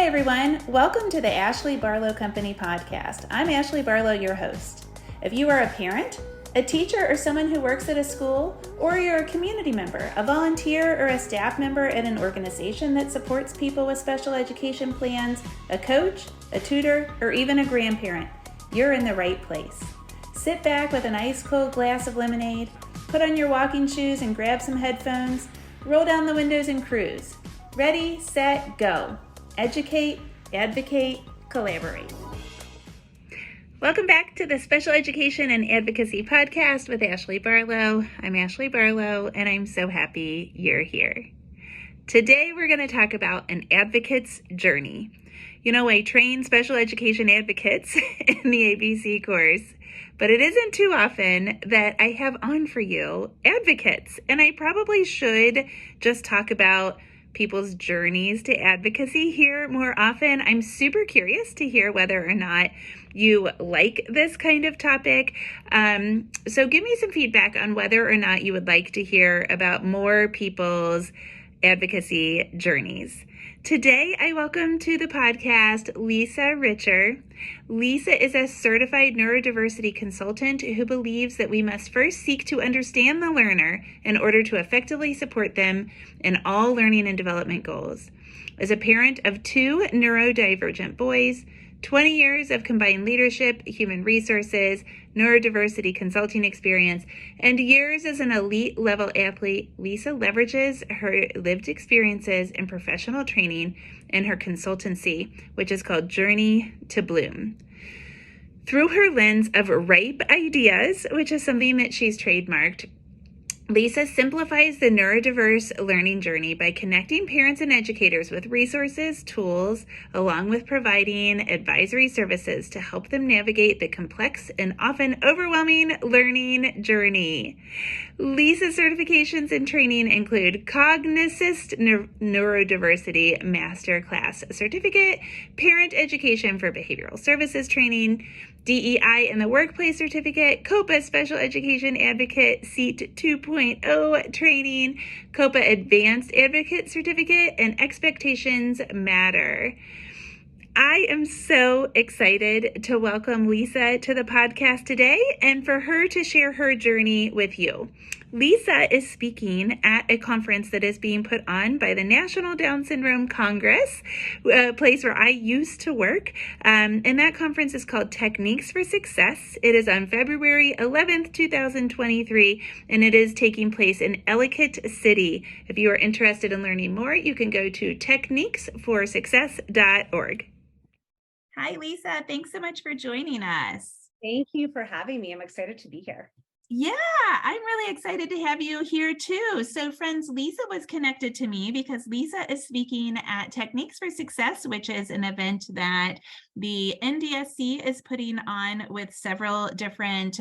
Hi, everyone. Welcome to the Ashley Barlow Company podcast. I'm Ashley Barlow, your host. If you are a parent, a teacher, or someone who works at a school, or you're a community member, a volunteer, or a staff member at an organization that supports people with special education plans, a coach, a tutor, or even a grandparent, you're in the right place. Sit back with an ice-cold glass of lemonade, put on your walking shoes and grab some headphones, roll down the windows and cruise. Ready, set, go. Educate, advocate, collaborate. Welcome back to the Special Education and Advocacy podcast with Ashley Barlow. I'm Ashley Barlow, and I'm so happy you're here. Today, we're going to talk about an advocate's journey. You know, I train special education advocates in the ABC course, but it isn't too often that I have on for you advocates, and I probably should just talk about people's journeys to advocacy here more often. I'm super curious to hear whether or not you like this kind of topic. So give me some feedback on whether or not you would like to hear about more people's advocacy journeys. Today, I welcome to the podcast Lisa Richer. Lisa is a certified neurodiversity consultant who believes that we must first seek to understand the learner in order to effectively support them in all learning and development goals. As a parent of two neurodivergent boys, 20 years of combined leadership, human resources, neurodiversity consulting experience, and years as an elite level athlete, Lisa leverages her lived experiences and professional training in her consultancy, which is called Journey to Bloom. Through her lens of ripe ideas, which is something that she's trademarked, Lisa simplifies the neurodiverse learning journey by connecting parents and educators with resources, tools, along with providing advisory services to help them navigate the complex and often overwhelming learning journey. Lisa's certifications and training include Cognassist Neurodiversity Masterclass Certificate, Parent Education for Behavioral Services Training, DEI in the Workplace Certificate, COPAA Special Education Advocate Seat 2.0 Training, COPAA Advanced Advocate Certificate, and Expectations Matter. I am so excited to welcome Lisa to the podcast today and for her to share her journey with you. Lisa is speaking at a conference that is being put on by the National Down Syndrome Congress, a place where I used to work. And that conference is called Techniques for Success. It is on February 11th, 2023, and it is taking place in Ellicott City. If you are interested in learning more, you can go to techniquesforsuccess.org. Hi, Lisa. Thanks so much for joining us. Thank you for having me. I'm excited to be here. Yeah, I'm really excited to have you here too. So friends, Lisa was connected to me because Lisa is speaking at Techniques for Success, which is an event that the NDSC is putting on with several different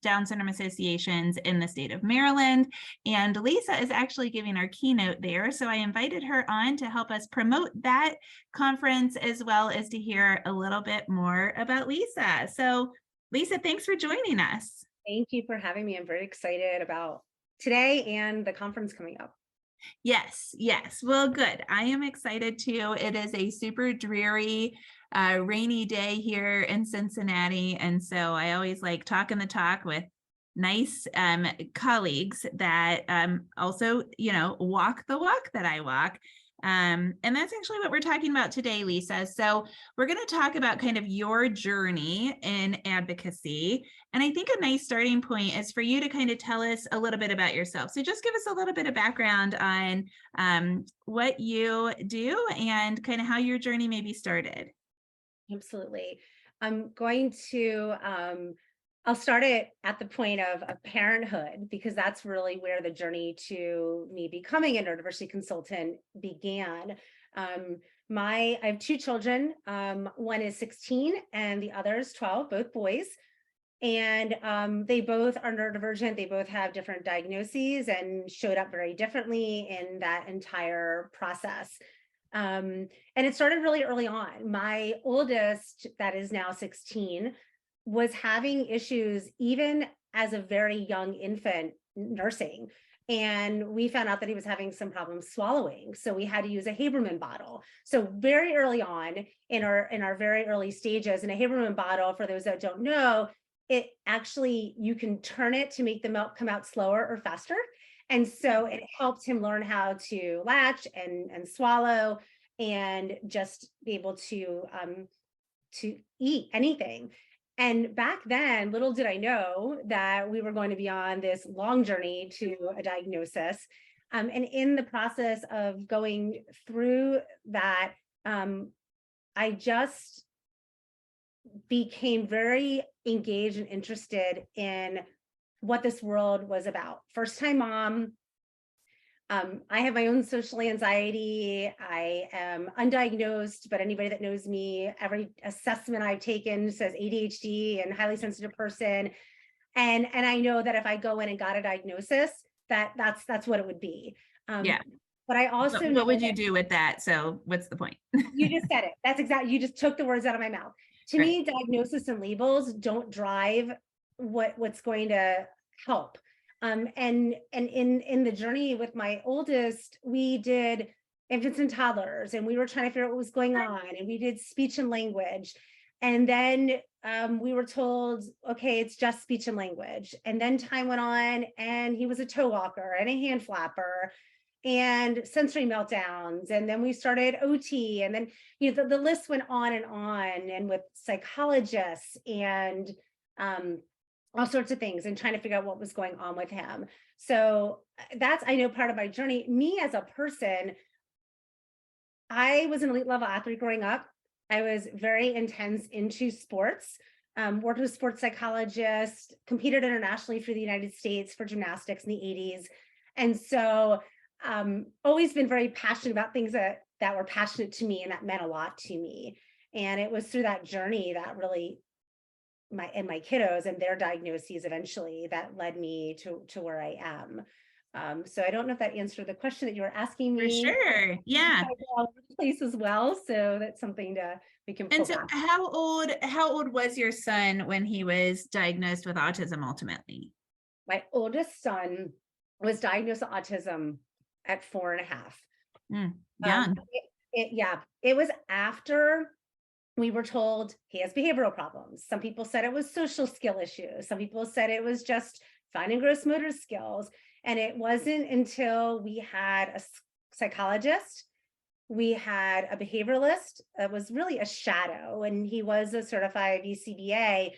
Down syndrome associations in the state of Maryland. And Lisa is actually giving our keynote there. So I invited her on to help us promote that conference as well as to hear a little bit more about Lisa. So Lisa, thanks for joining us. Thank you for having me. I'm very excited about today and the conference coming up. Yes. Well, good. I am excited too. It is a super dreary, rainy day here in Cincinnati. And so I always like talking the talk with nice colleagues that also, walk the walk that I walk. And that's actually what we're talking about today, Lisa. So we're going to talk about kind of your journey in advocacy. And I think a nice starting point is for you to kind of tell us a little bit about yourself. So just give us a little bit of background on what you do and kind of how your journey maybe started. Absolutely. I'm going to I'll start it at the point of parenthood, because that's really where the journey to me becoming a neurodiversity consultant began. I have two children. One is 16 and the other is 12, both boys. And they both are neurodivergent. They both have different diagnoses and showed up very differently in that entire process. And it started really early on. My oldest, that is now 16, was having issues even as a very young infant nursing. And we found out that he was having some problems swallowing. So we had to use a Haberman bottle. So very early on in our very early stages, in a Haberman bottle, for those that don't know, it actually, you can turn it to make the milk come out slower or faster. And so it helped him learn how to latch and swallow and just be able to eat anything. And back then, little did I know that we were going to be on this long journey to a diagnosis. And in the process of going through that, I just became very engaged and interested in what this world was about. First time mom. I have my own social anxiety. I am undiagnosed, but anybody that knows me, every assessment I've taken says ADHD and highly sensitive person. And I know that if I go in and got a diagnosis, that's what it would be. Yeah. But I also what would you do with that? So what's the point? You just said it. That's exactly, you just took the words out of my mouth. To me, diagnosis and labels don't drive what's going to help. And in the journey with my oldest, we did infants and toddlers, and we were trying to figure out what was going on, and we did speech and language. And then we were told, okay, it's just speech and language. And then time went on, and he was a toe walker and a hand flapper and sensory meltdowns. And then we started OT, and then, you know, the list went on, and with psychologists and all sorts of things, and trying to figure out what was going on with him. So that's, I know, part of my journey. Me as a person, I was an elite level athlete growing up. I was very intense into sports, worked with sports psychologists, competed internationally for the United States for gymnastics in the 80s. And so always been very passionate about things that were passionate to me and that meant a lot to me. And it was through that journey that really my kiddos and their diagnoses eventually that led me to where I am. So I don't know if that answered the question that you were asking me. For sure. Yeah. All over the place as well. So that's something we can pull And so back. how old was your son when he was diagnosed with autism ultimately? My oldest son was diagnosed with autism at 4.5. Young. It was after we were told he has behavioral problems. Some people said it was social skill issues. Some people said it was just fine and gross motor skills. And it wasn't until we had a psychologist, we had a behavioralist that was really a shadow, and he was a certified ECBA,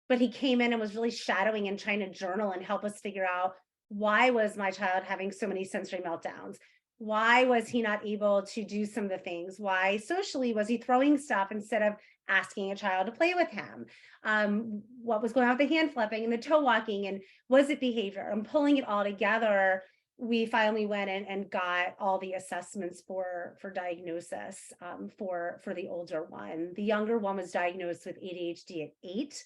but he came in and was really shadowing and trying to journal and help us figure out, why was my child having so many sensory meltdowns? Why was he not able to do some of the things? Why socially was he throwing stuff instead of asking a child to play with him? What was going on with the hand flapping and the toe walking, and was it behavior? And pulling it all together, we finally went and got all the assessments for diagnosis for the older one. The younger one was diagnosed with ADHD at 8.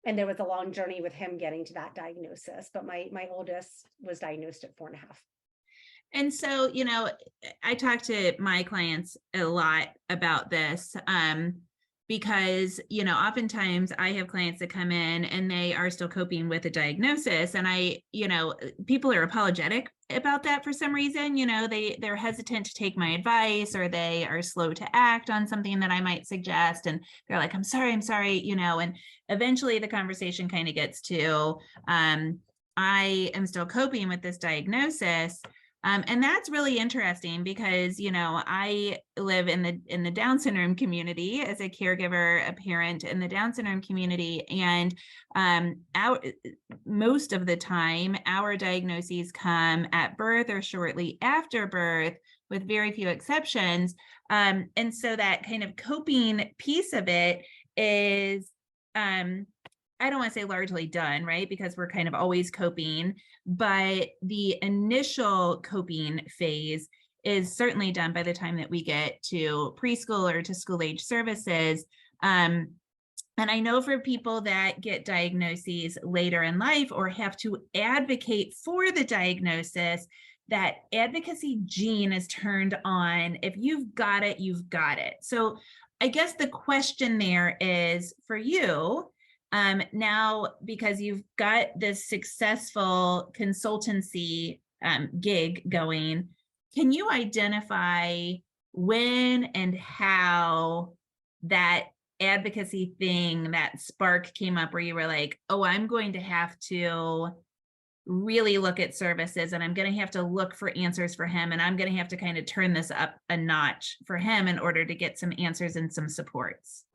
And there was a long journey with him getting to that diagnosis. But my oldest was diagnosed at 4.5. And so, you know, I talk to my clients a lot about this because, you know, oftentimes I have clients that come in and they are still coping with a diagnosis. And people are apologetic about that for some reason. You know, they're hesitant to take my advice, or they are slow to act on something that I might suggest. And they're like, I'm sorry, you know, and eventually the conversation kind of gets to, I am still coping with this diagnosis. And that's really interesting because, you know, I live in the Down syndrome community as a caregiver, a parent in the Down syndrome community. And most of the time, our diagnoses come at birth or shortly after birth, with very few exceptions. And so that kind of coping piece of it is, I don't want to say largely done, right? Because we're kind of always coping, but the initial coping phase is certainly done by the time that we get to preschool or to school age services. And I know for people that get diagnoses later in life or have to advocate for the diagnosis, that advocacy gene is turned on. If you've got it, you've got it. So I guess the question there is for you, now, because you've got this successful consultancy gig going. Can you identify when and how that advocacy thing, that spark came up where you were like, oh, I'm going to have to really look at services and I'm going to have to look for answers for him and I'm going to have to kind of turn this up a notch for him in order to get some answers and some supports?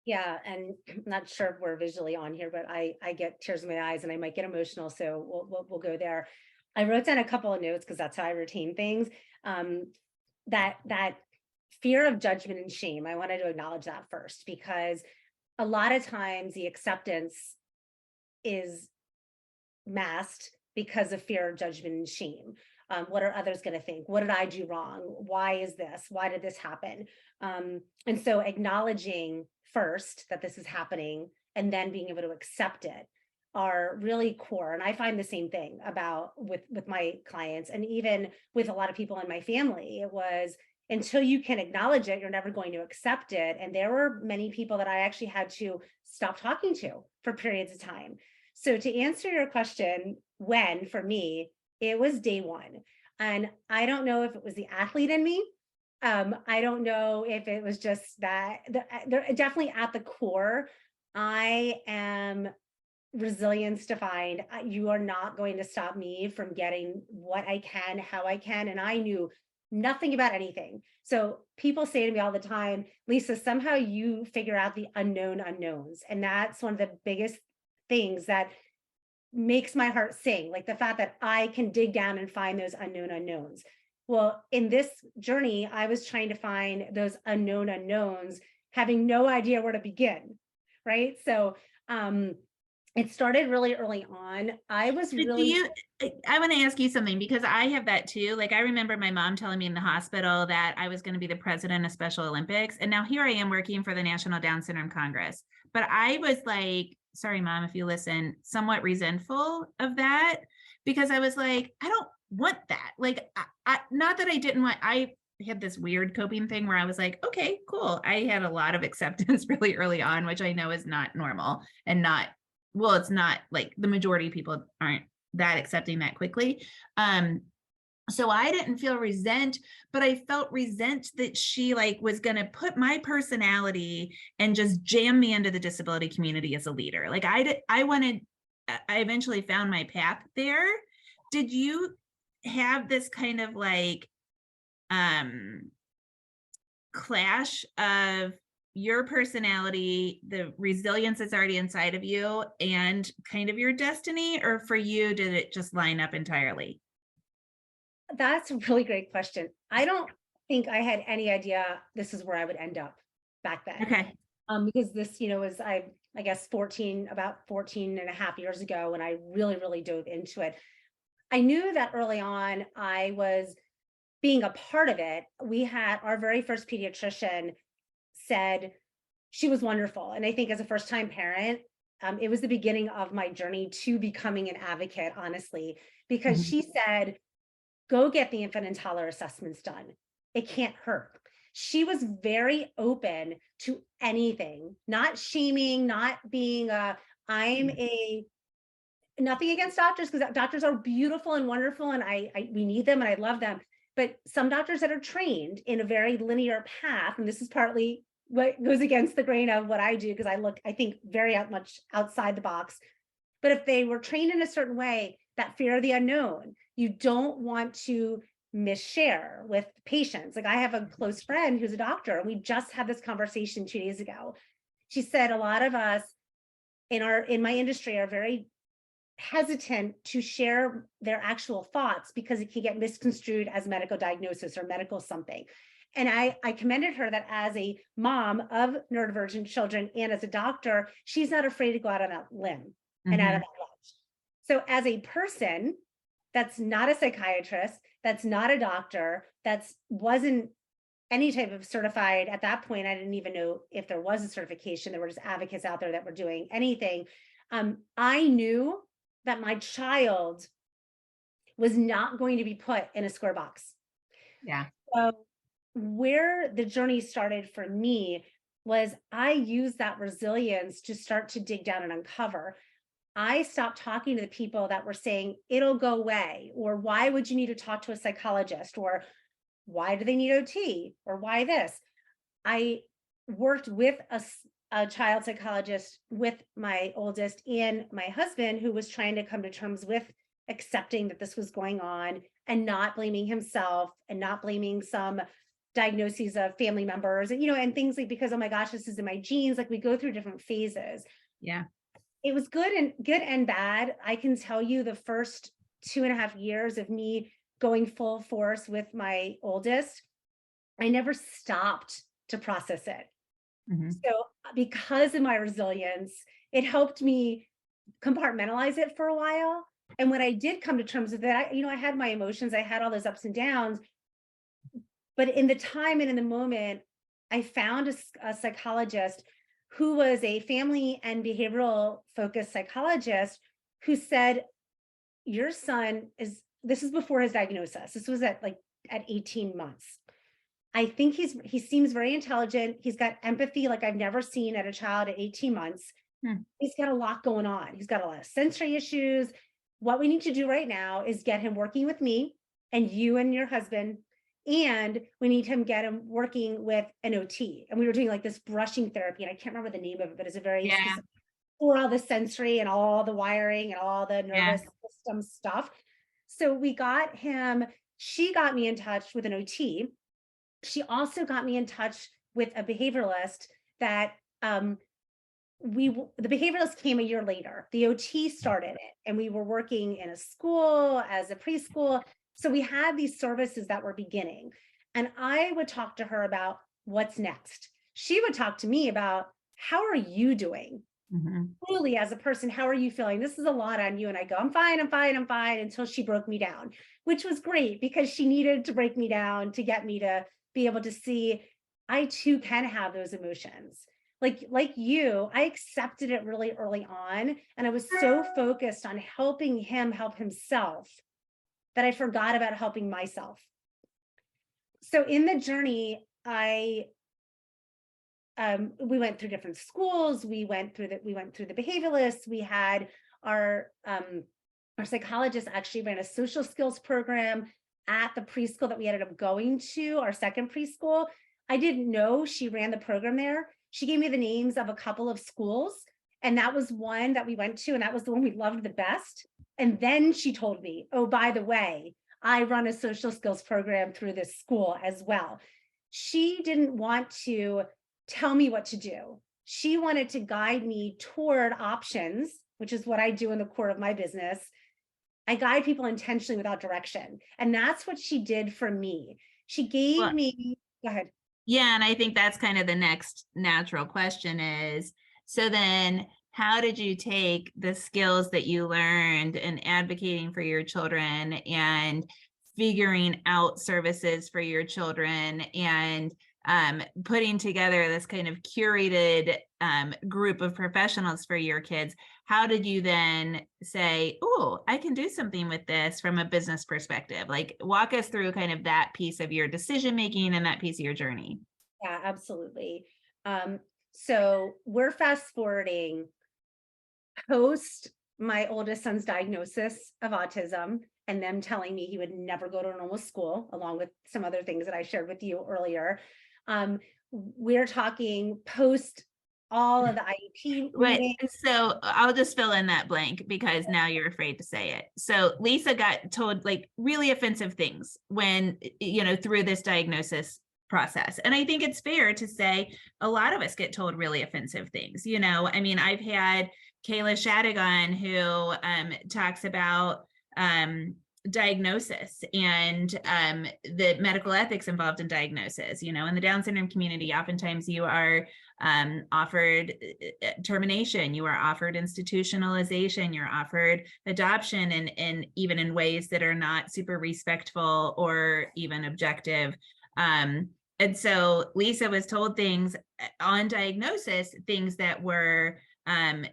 Yeah, and I'm not sure if we're visually on here, but I get tears in my eyes and I might get emotional, so we'll go there. I wrote down a couple of notes because that's how I retain things. That fear of judgment and shame, I wanted to acknowledge that first, because a lot of times the acceptance is masked because of fear of judgment and shame. What are others going to think? What did I do wrong? Why is this? Why did this happen? And so acknowledging first that this is happening and then being able to accept it are really core. And I find the same thing about with my clients and even with a lot of people in my family. It was until you can acknowledge it, you're never going to accept it. And there were many people that I actually had to stop talking to for periods of time. So to answer your question, when, for me, it was day one. And I don't know if it was the athlete in me. I don't know if it was just that, they're definitely at the core, I am resilience defined. You are not going to stop me from getting what I can, how I can. And I knew nothing about anything. So people say to me all the time, Lisa, somehow you figure out the unknown unknowns. And that's one of the biggest things that makes my heart sing, like the fact that I can dig down and find those unknown unknowns. Well, in this journey, I was trying to find those unknown unknowns, having no idea where to begin, right? So it started really early on. I was really— I want to ask you something because I have that too. Like, I remember my mom telling me in the hospital that I was going to be the president of Special Olympics. And now here I am working for the National Down Syndrome Congress. But I was like, sorry, Mom, if you listen, somewhat resentful of that because I was like, I don't want that. Like, not that I didn't want, I had this weird coping thing where I was like, okay, cool. I had a lot of acceptance really early on, which I know is not normal and not, well, it's not like the majority of people aren't that accepting that quickly. So I didn't feel resent, but I felt resent that she like was going to put my personality and just jam me into the disability community as a leader. Like I eventually found my path there. Did you have this kind of like clash of your personality, the resilience that's already inside of you, and kind of your destiny, or for you, did it just line up entirely? That's a really great question. I don't think I had any idea this is where I would end up back then. Okay. Because this, was, I guess, about 14 and a half years ago when I really, really dove into it. I knew that early on I was being a part of it. We had our very first pediatrician said she was wonderful. And I think as a first-time parent, it was the beginning of my journey to becoming an advocate, honestly, because she said, go get the infant and toddler assessments done. It can't hurt. She was very open to anything, not shaming, not being nothing against doctors, because doctors are beautiful and wonderful and we need them and I love them. But some doctors that are trained in a very linear path, and this is partly what goes against the grain of what I do, because I think very much outside the box. But if they were trained in a certain way, that fear of the unknown, you don't want to misshare with patients. Like I have a close friend who's a doctor, and we just had this conversation 2 days ago. She said a lot of us in my industry are very hesitant to share their actual thoughts because it can get misconstrued as medical diagnosis or medical something. And I commended her that as a mom of neurodivergent children and as a doctor, she's not afraid to go out on a limb and out of that ledge. So as a person that's not a psychiatrist, that's not a doctor, wasn't any type of certified at that point, I didn't even know if there was a certification. There were just advocates out there that were doing anything. I knew that my child was not going to be put in a square box. Yeah. So where the journey started for me was I used that resilience to start to dig down and uncover. I stopped talking to the people that were saying it'll go away, or why would you need to talk to a psychologist, or why do they need OT, or why this. I worked with a child psychologist with my oldest and my husband, who was trying to come to terms with accepting that this was going on and not blaming himself and not blaming some diagnoses of family members and, and things like, because, oh my gosh, this is in my genes. Like, we go through different phases. Yeah. It was good and bad. I can tell you the first 2.5 years of me going full force with my oldest, I never stopped to process it. Mm-hmm. So because of my resilience, it helped me compartmentalize it for a while. And when I did come to terms with it, I had my emotions, I had all those ups and downs, but in the time and in the moment, I found a psychologist who was a family and behavioral focused psychologist who said, your son this is before his diagnosis. This was at 18 months. I think he seems very intelligent. He's got empathy like I've never seen at a child at 18 months. He's got a lot going on. He's got a lot of sensory issues. What we need to do right now is get him working with me and you and your husband, and we need to get him working with an OT. And we were doing like this brushing therapy, and I can't remember the name of it, but it's a very specific for all the sensory and all the wiring and all the nervous system stuff. So we got him, she got me in touch with an OT. She also got me in touch with a behavioralist that the behavioralist came a year later. The OT started it, and we were working in a school as a preschool. So we had these services that were beginning, and I would talk to her about what's next. She would talk to me about, how are you doing? Mm-hmm. Truly, as a person, how are you feeling? This is a lot on you. And I go, I'm fine, until she broke me down, which was great because she needed to break me down to get me to be able to see I too can have those emotions. Like you, I accepted it really early on. And I was so focused on helping him help himself that I forgot about helping myself. So in the journey, we went through different schools. We went through the behavioralists. We had our psychologist actually ran a social skills program at the preschool that we ended up going to, our second preschool. I didn't know she ran the program there. She gave me the names of a couple of schools, and that was one that we went to, and that was the one we loved the best. And then she told me, oh, by the way, I run a social skills program through this school as well. She didn't want to tell me what to do. She wanted to guide me toward options, which is what I do in the core of my business. I guide people intentionally without direction. And that's what she did for me. She gave me, go ahead. Yeah. And I think that's kind of the next natural question is, so then how did you take the skills that you learned in advocating for your children and figuring out services for your children and putting together this kind of curated group of professionals for your kids? How did you then say, oh, I can do something with this from a business perspective? Like, walk us through kind of that piece of your decision making and that piece of your journey. Yeah, absolutely. So we're fast forwarding post my oldest son's diagnosis of autism and them telling me he would never go to a normal school, along with some other things that I shared with you earlier. We're talking post all of the IEP. Wait, so I'll just fill in that blank because now you're afraid to say it. So Lisa got told like really offensive things when, through this diagnosis process. And I think it's fair to say a lot of us get told really offensive things. I mean, I've had Kayla Shadigan who talks about diagnosis and the medical ethics involved in diagnosis. In the Down syndrome community, oftentimes you are offered termination, you are offered institutionalization, you're offered adoption, and even in ways that are not super respectful or even objective. And so Lisa was told things on diagnosis, things that were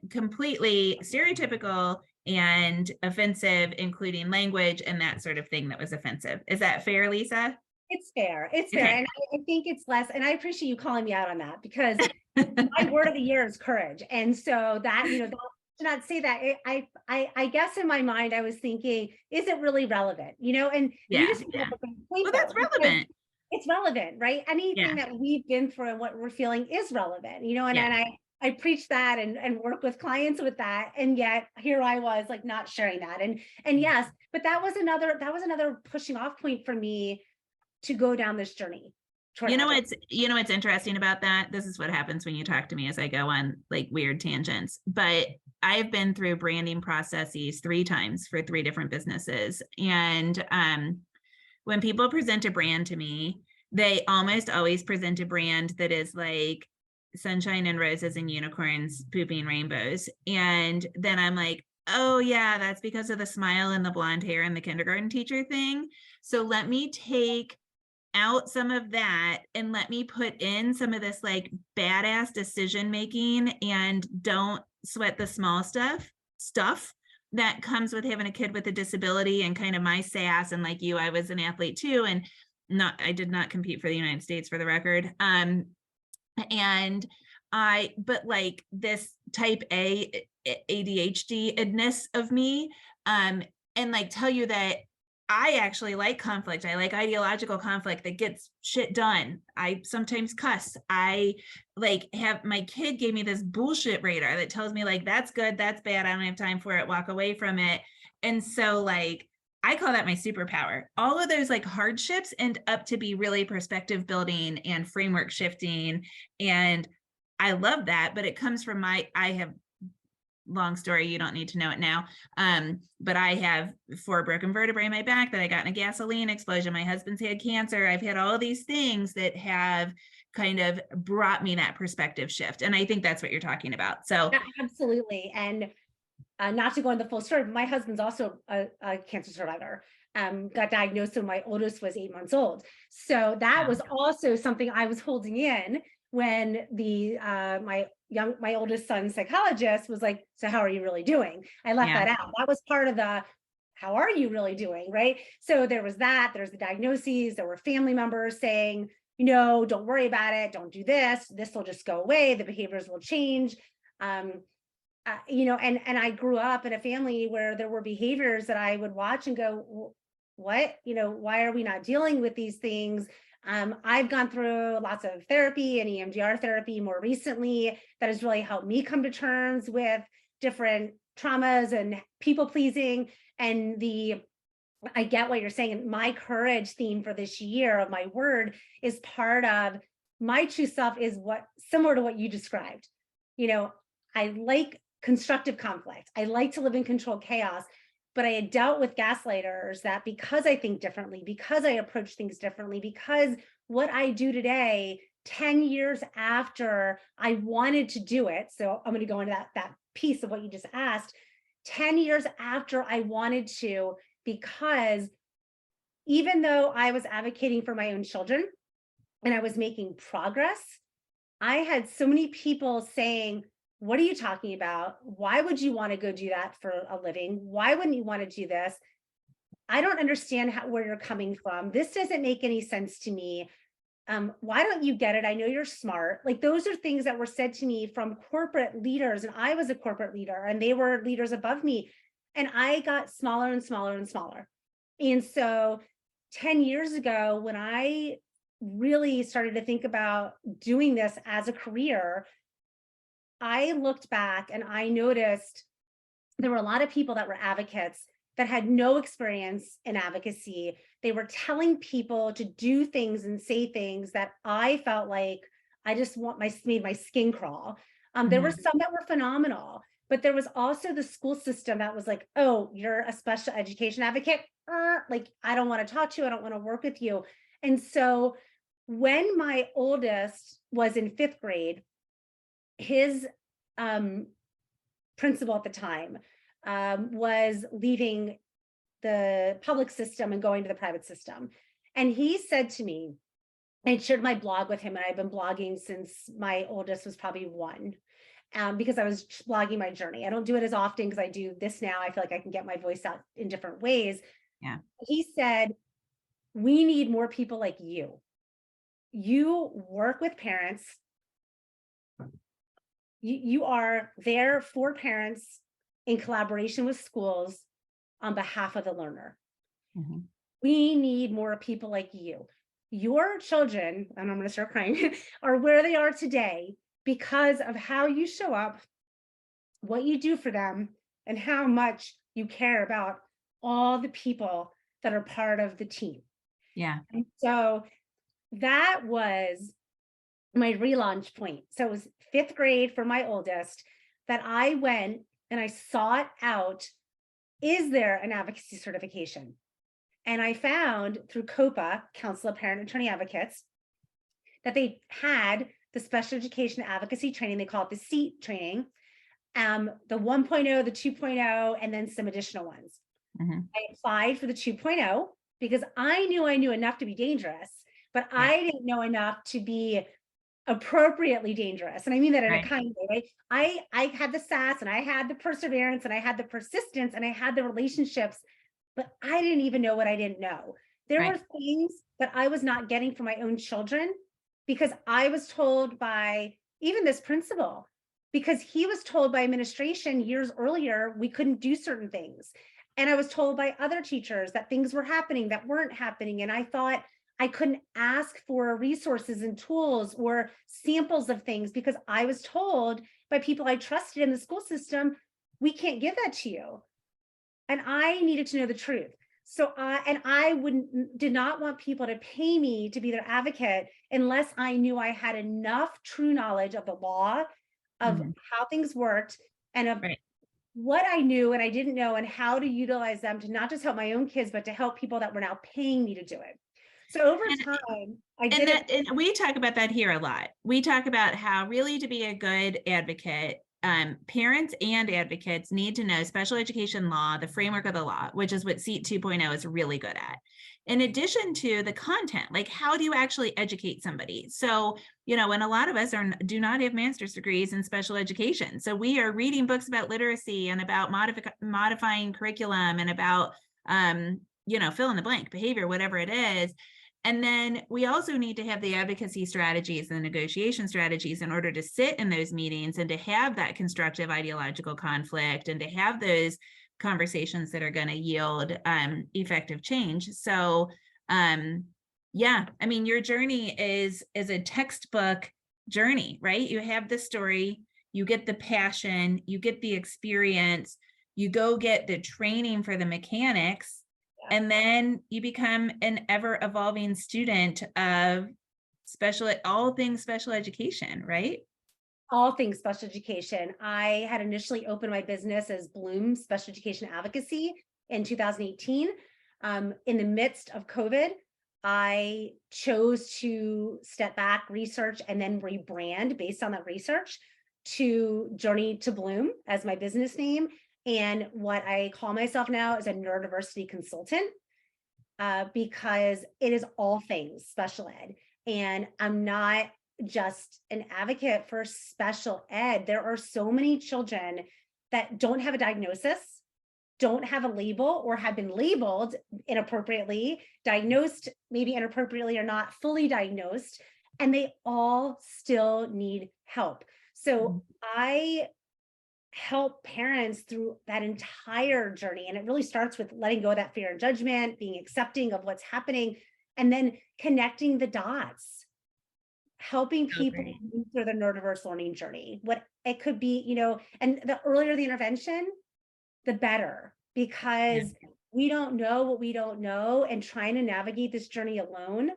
completely stereotypical and offensive, including language and that sort of thing that was offensive. Is that fair, Lisa? It's fair. It's fair. And I think it's less, and I appreciate you calling me out on that, because my word of the year is courage. And so that, to not say that. I guess in my mind, I was thinking, is it really relevant? And Yeah, you just yeah. brought up a great point, Well, that's though, because relevant. it's relevant, right? Anything Yeah, that we've been through and what we're feeling is relevant, and yeah. I preach that and work with clients with that. And yet here I was like not sharing that. And yes, but that was another pushing off point for me to go down this journey toward advocacy. You know what's interesting about that? This is what happens when you talk to me as I go on like weird tangents. But I've been through branding processes 3 times for 3 different businesses. And when people present a brand to me, they almost always present a brand that is like sunshine and roses and unicorns pooping rainbows. And then I'm like, oh yeah, that's because of the smile and the blonde hair and the kindergarten teacher thing. So let me take out some of that and let me put in some of this like badass decision making and don't sweat the small stuff that comes with having a kid with a disability, and kind of my sass. And like you, I was an athlete too, and I did not compete for the United States, for the record. But like this type A ADHD-ness of me, and like tell you that I actually like conflict. I like ideological conflict that gets shit done. I sometimes cuss. I like have my kid gave me this bullshit radar that tells me like, that's good, that's bad, I don't have time for it, walk away from it. And so like, I call that my superpower. All of those like hardships end up to be really perspective building and framework shifting. And I love that, but it comes from I have, long story, you don't need to know it now. But I have 4 broken vertebrae in my back that I got in a gasoline explosion. My husband's had cancer. I've had all these things that have kind of brought me that perspective shift. And I think that's what you're talking about. So Absolutely. And not to go into the full story, but my husband's also a cancer survivor. Got diagnosed when my oldest was 8 months old. So that was also something I was holding in when my oldest son's psychologist was like, so how are you really doing? I left that out. That was part of the, how are you really doing? Right. So there was that, there's the diagnoses, there were family members saying, don't worry about it. Don't do this. This will just go away. The behaviors will change. And I grew up in a family where there were behaviors that I would watch and go, what, why are we not dealing with these things? I've gone through lots of therapy and EMDR therapy more recently that has really helped me come to terms with different traumas and people pleasing. And I get what you're saying. My courage theme for this year of my word is part of my true self, is similar to what you described. I like constructive conflict. I like to live in controlled chaos. But I had dealt with gaslighters that because I think differently, because I approach things differently, because what I do today, 10 years after I wanted to do it, so I'm going to go into that piece of what you just asked, 10 years after I wanted to, because even though I was advocating for my own children and I was making progress, I had so many people saying, what are you talking about? Why would you want to go do that for a living? Why wouldn't you want to do this? I don't understand where you're coming from. This doesn't make any sense to me. Why don't you get it? I know you're smart. Like, those are things that were said to me from corporate leaders. And I was a corporate leader and they were leaders above me. And I got smaller and smaller and smaller. And so 10 years ago, when I really started to think about doing this as a career, I looked back and I noticed there were a lot of people that were advocates that had no experience in advocacy. They were telling people to do things and say things that I felt like I just made my skin crawl. There were some that were phenomenal, but there was also the school system that was like, oh, you're a special education advocate. Like, I don't want to talk to you. I don't want to work with you. And so when my oldest was in 5th grade, his principal at the time was leaving the public system and going to the private system. And he said to me, I shared my blog with him, and I've been blogging since my oldest was probably 1, because I was blogging my journey. I don't do it as often because I do this now. I feel like I can get my voice out in different ways. Yeah. He said, we need more people like you. You work with parents. You are there for parents in collaboration with schools on behalf of the learner. Mhm. We need more people like you. Your children, and I'm going to start crying, are where they are today because of how you show up, what you do for them, and how much you care about all the people that are part of the team. Yeah. And so that was my relaunch point. So it was 5th grade for my oldest that I went and I sought out, is there an advocacy certification? And I found through COPAA, Council of Parent Attorney Advocates, that they had the special education advocacy training. They call it the SEAT training, the 1.0, the 2.0, and then some additional ones. Mm-hmm. I applied for the 2.0 because I knew enough to be dangerous, but Yeah. I didn't know enough to be appropriately dangerous. And I mean that in Right. a kind way, right? I had the sass and I had the perseverance and I had the persistence and I had the relationships, but I didn't even know what I didn't know. There Right. were things that I was not getting for my own children because I was told by even this principal, because he was told by administration years earlier, we couldn't do certain things. And I was told by other teachers that things were happening that weren't happening. And I thought I couldn't ask for resources and tools or samples of things because I was told by people I trusted in the school system, we can't give that to you. And I needed to know the truth. So I did not want people to pay me to be their advocate unless I knew I had enough true knowledge of the law, of Mhm. how things worked, and of Right. what I knew and I didn't know, and how to utilize them to not just help my own kids, but to help people that were now paying me to do it. So over time, I did it. And we talk about that here a lot. We talk about how really to be a good advocate, parents and advocates need to know special education law, the framework of the law, which is what SEAT 2.0 is really good at. In addition to the content, like how do you actually educate somebody? So, and a lot of us do not have master's degrees in special education. So we are reading books about literacy and about modifying curriculum and about, fill in the blank behavior, whatever it is. And then we also need to have the advocacy strategies and the negotiation strategies in order to sit in those meetings and to have that constructive ideological conflict and to have those conversations that are going to yield effective change. So, your journey is a textbook journey, right? You have the story, you get the passion, you get the experience, you go get the training for the mechanics, and then you become an ever evolving student of all things special education, right? All things special education. I had initially opened my business as Bloom Special Education Advocacy in 2018. In the midst of COVID, I chose to step back, research, and then rebrand based on that research to Journey to Bloom as my business name. And what I call myself now is a Neurodiversity Consultant, because it is all things special ed. And I'm not just an advocate for special ed. There are so many children that don't have a diagnosis, don't have a label, or have been labeled inappropriately, diagnosed maybe inappropriately or not fully diagnosed, and they all still need help. So I help parents through that entire journey. And it really starts with letting go of that fear and judgment, being accepting of what's happening, and then connecting the dots, helping people move through the neurodiverse learning journey. What it could be, and the earlier the intervention, the better, because we don't know what we don't know, and trying to navigate this journey alone.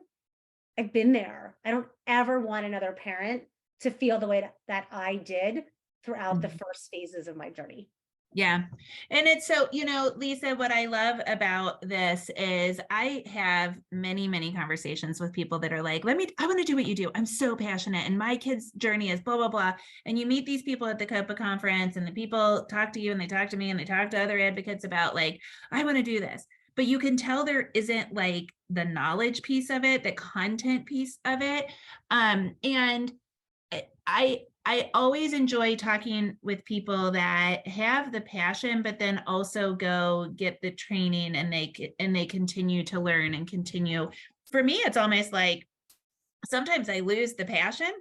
I've been there. I don't ever want another parent to feel the way that I did throughout the first phases of my journey. Yeah. And it's so, Lisa, what I love about this is I have many, many conversations with people that are like, I want to do what you do. I'm so passionate. And my kid's journey is blah, blah, blah. And you meet these people at the COPAA conference and the people talk to you and they talk to me and they talk to other advocates about like, I want to do this. But you can tell there isn't like the knowledge piece of it, the content piece of it. And I always enjoy talking with people that have the passion, but then also go get the training and they continue to learn and continue. For me, it's almost like sometimes I lose the passion.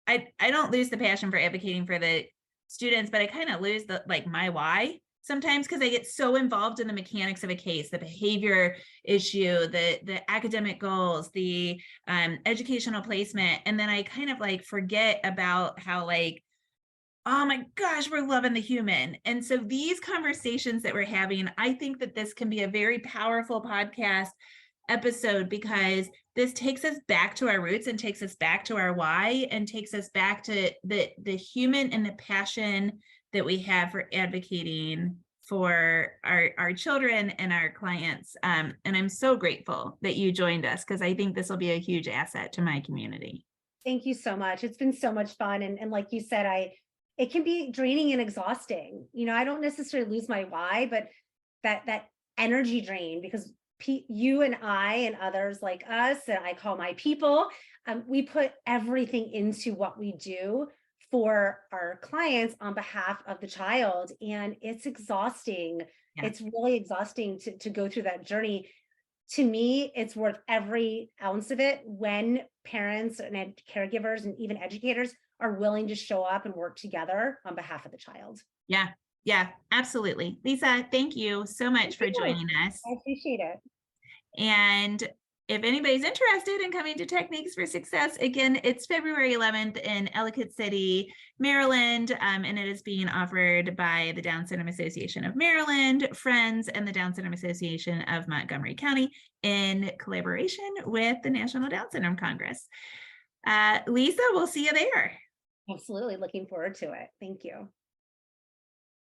I don't lose the passion for advocating for the students, but I kind of lose my why. sometimes because I get so involved in the mechanics of a case, the behavior issue, the academic goals, the educational placement. And then I kind of like forget about how like, oh my gosh, we're loving the human. And so these conversations that we're having, I think that this can be a very powerful podcast episode because this takes us back to our roots and takes us back to our why and takes us back to the human and the passion that we have for advocating for our children and our clients. And I'm so grateful that you joined us because I think this will be a huge asset to my community. Thank you so much. It's been so much fun. And like you said, it can be draining and exhausting. You know, I don't necessarily lose my why, but that energy drain, because you and I and others like us, and I call my people, we put everything into what we do for our clients on behalf of the child. And it's exhausting. Yeah. It's really exhausting to go through that journey. To me, it's worth every ounce of it when parents and caregivers and even educators are willing to show up and work together on behalf of the child. Yeah, absolutely. Lisa, thank you so much for joining us. I appreciate it. And if anybody's interested in coming to Techniques for Success, again, it's February 11th in Ellicott City, Maryland, and it is being offered by the Down Syndrome Association of Maryland, Friends, and the Down Syndrome Association of Montgomery County in collaboration with the National Down Syndrome Congress. Lisa, we'll see you there. Absolutely. Looking forward to it. Thank you.